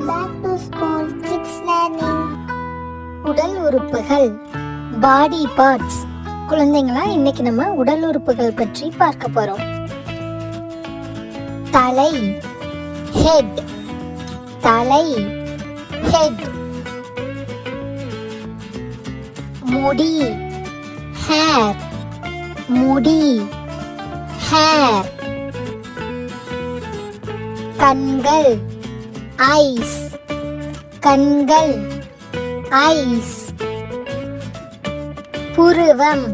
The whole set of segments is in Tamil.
Back to school kids learning. உடல் உறுப்புகள் பாடி பார்ட்ஸ். குழந்தைங்களா, இன்னைக்கு நம்ம உடல் உறுப்புகள் பற்றி பார்க்க போறோம். தலை ஹெட், தலை ஹெட். முடி ஹேர், முடி ஹேர். கண்கள் ஐஸ், கண்கள் ஐஸ். புருவம்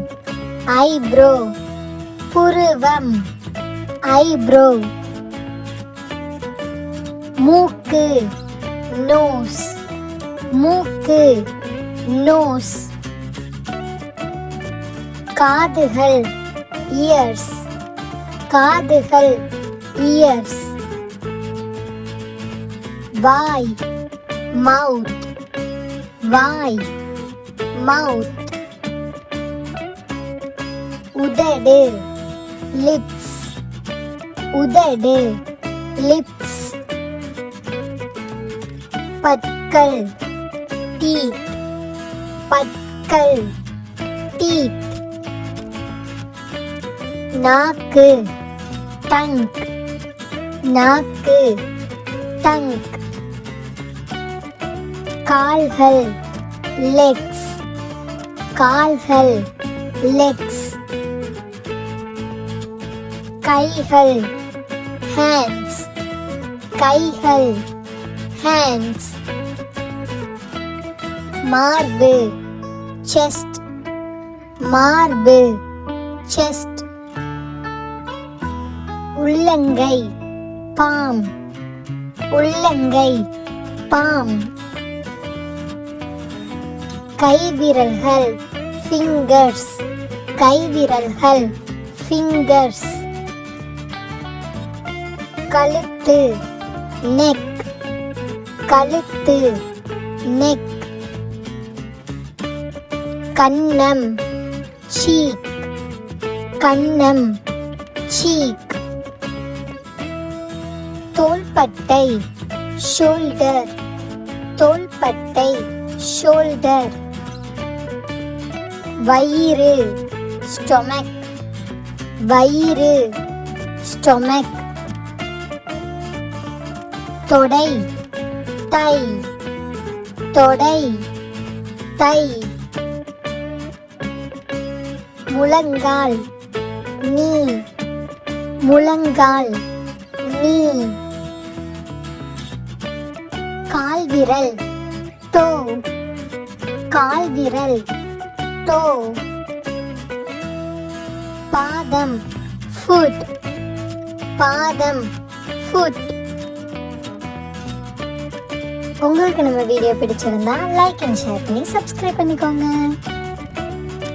ஐப்ரோ, புருவம் ஐப்ரோ. மூக்கு நோஸ், மூக்கு நோஸ். காதுகள் இயர்ஸ், காதுகள் இயர்ஸ். வாய் மவுத், வாய் மவுத். உதடு லிப்ஸ், உதடு லிப்ஸ். பற்கள் டீத், பற்கள் டீத். நாக்கு டங்க், நாக்கு டங்க். கால்கள் லெக்ஸ், கால்கள் லெக்ஸ். கைகள் ஹேண்ட்ஸ், கைகள் ஹேண்ட்ஸ். மார்பு செஸ்ட், மார்பு செஸ்ட். உள்ளங்கை பாம், உள்ளங்கை பாம். கைவிரல்கள் ஃபிங்கர்ஸ், கைவிரல்கள் ஃபிங்கர்ஸ். கழுத்து நெக், கழுத்து நெக். கன்னம் சீக், கன்னம் சீக். தோள்பட்டை ஷோல்டர், தோள்பட்டை ஷோல்டர். வயிறு ஸ்டொமக், வயிறு ஸ்டொமக். தொடை தை, தொடை தை. முழங்கால் நீ, முழங்கால் நீ. கால்விரல் டோ, கால்விரல் டோ. பாதம் ஃபுட், பாதம் ஃபுட். உங்களுக்கு நம்ம வீடியோ பிடிச்சிருந்தா லைக் அண்ட் ஷேர் பண்ணி சப்ஸ்கிரைப் பண்ணிக்கோங்க.